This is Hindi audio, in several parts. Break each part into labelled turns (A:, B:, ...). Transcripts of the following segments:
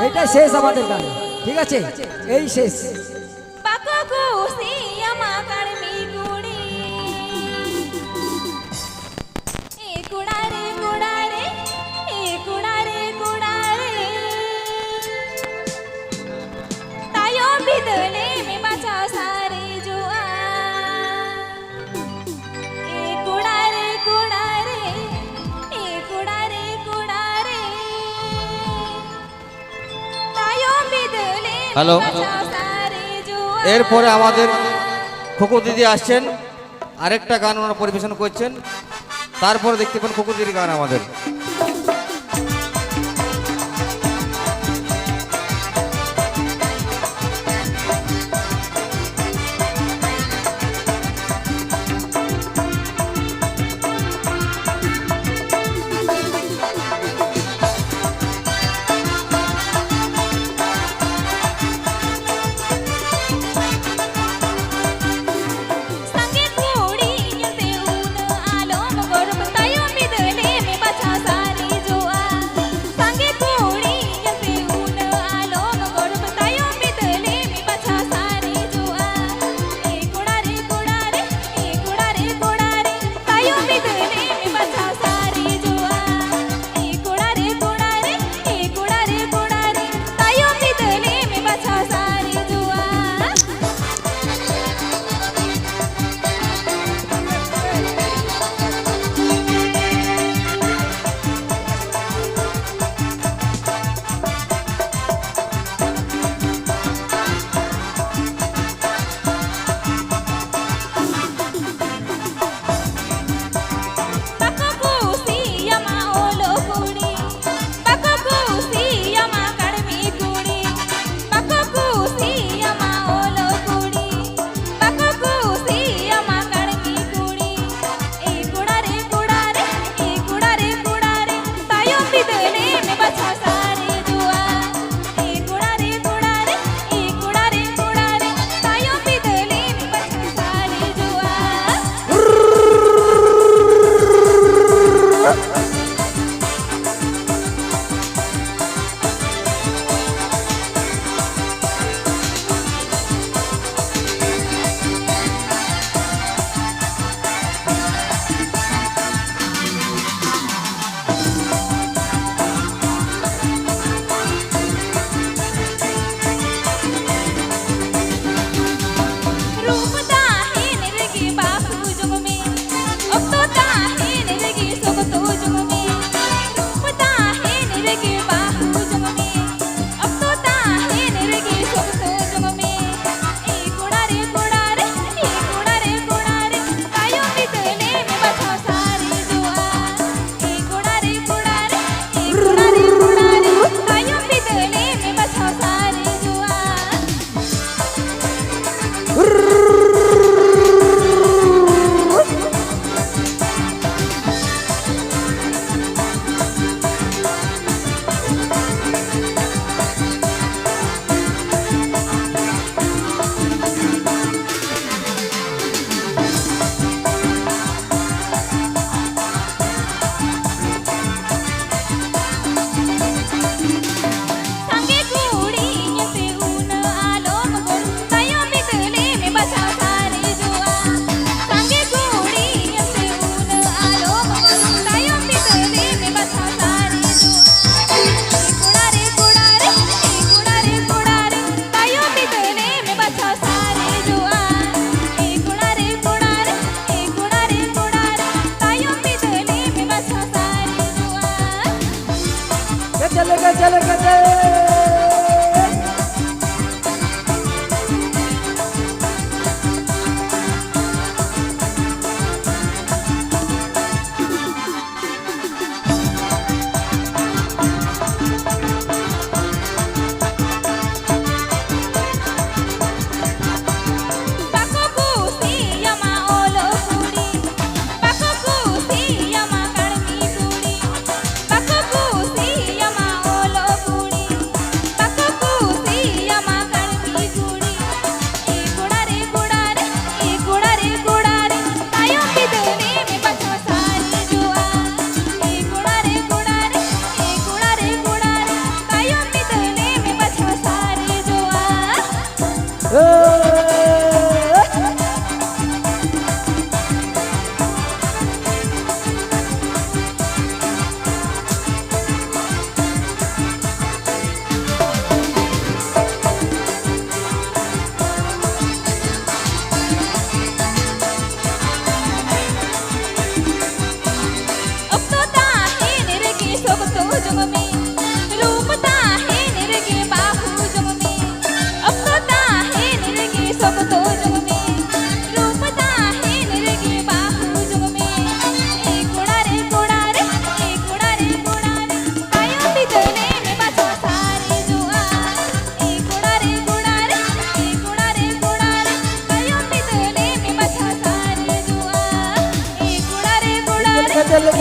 A: এটাই শেষ আমাদের গান, ঠিক আছে? এই শেষ।
B: হ্যালো, এরপরে আমাদের খুকু দিদি আসছেন, আরেকটা গান ওনারা পরিবেশন করছেন, তারপরে দেখতে পান খুকু দিদির গান আমাদের।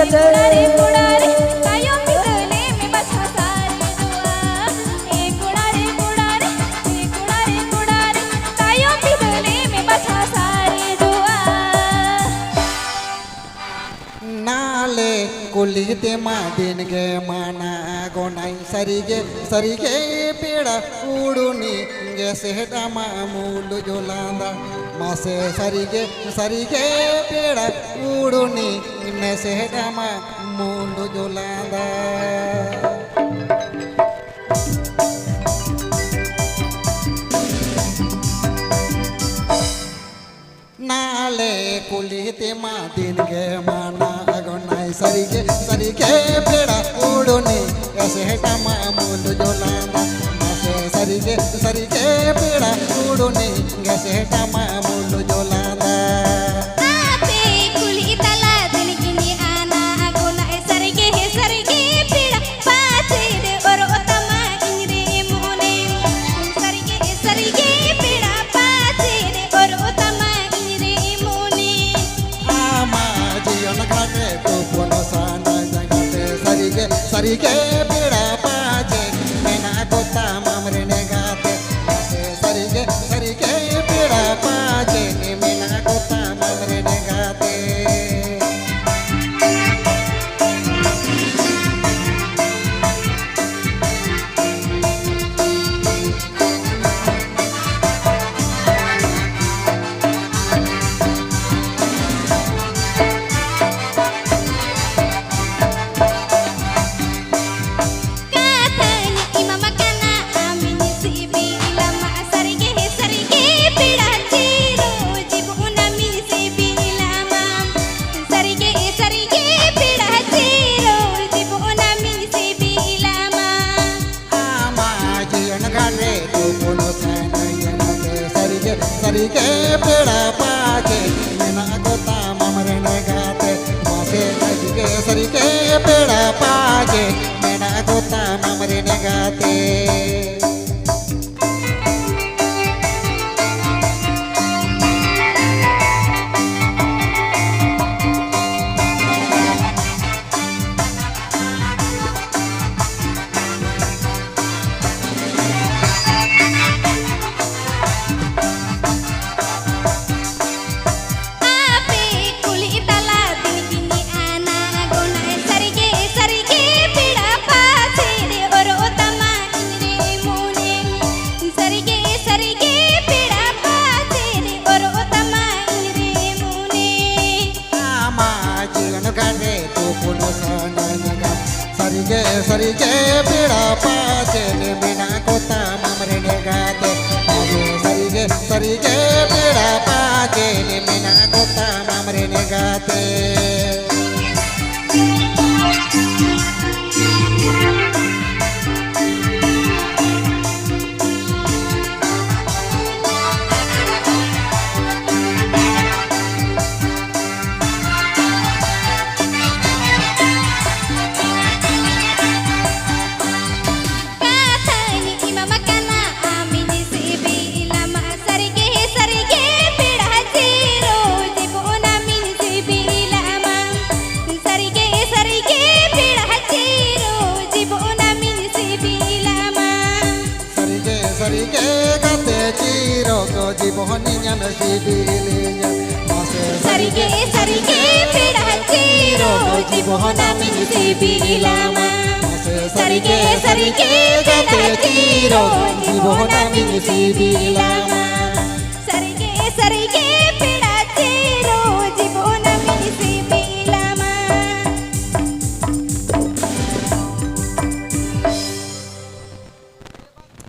A: আছে
C: কোড়ারে কোড়ারে তায়ো বিদলে মে বাছা সারে দুয়া এ কোড়ারে কোড়ারে তায়ো বিদলে মে বাছা সারে দুয়া
D: नाले कुलिते दिन गे माना गोनाई सरिगे पेड़ा उड़ुनी गे सेहटा मामूल जोलांदा मासे सरिगे पेड़ा उड़ुनी ने सेहटा मामूल जोलांदा नाले कुलिते दिन गे माना गोनाई सरिगे पेड़ा उड़ुनी ऐसे हेटा मामूल जोलांदा मासे सरिगे पेड़ा उड़ुनी ऐसे हेटा मामूल जोलांदा
C: आते कुली तला दिल गिनी आना गोना सरगे पीड़ा पाचे दे और ओतमा इंरे मोने सरगे पीड़ा पाचे दे और ओतमा इंरे मोने
D: आमा जीवन घाटे तो बोलो साना जगाते सरिगे पेड़ा पाचे मेना कोता मामरे ने गाते मासे सरिगे पेड़ा पाचे मेना कोता मामरे ने गाते
C: katanya imam kana amin sibi lama sarige pida chiro jibuna min sibi lama sarige pida chiro jibuna min sibi lama
D: आमा जीवन घाटे तो बोलो साना जगाते सरिगे पेड़ा पाचे मेना कोता मामरे ने गाते मासे सरिगे पेड़ा पाचे मेना कोता मामरे ने गाते
C: ape kuli tala din gini ana gona sarige pida pache de or otama inre mone sarige pida pache de or otama inre mone
D: आमा जीवन घाटे तो बोलो साना जगाते सरिगे पेड़ा पाचे मेना कोता मामरे ने गाते सरिगे पेड़ा पाचे मेना कोता मामरे ने गाते
C: katanya imam kana amin sibi lama sarige pida chiro jibuna min sibi lama sarige pida chiro jibuna min sibi lama
D: सरिगे गाते चीरो को जीवनी ज्ञान शिबिलिया मासे
C: sarige pida chiro jibuna min sibi lama sarige pida chiro jibuna min sibi lama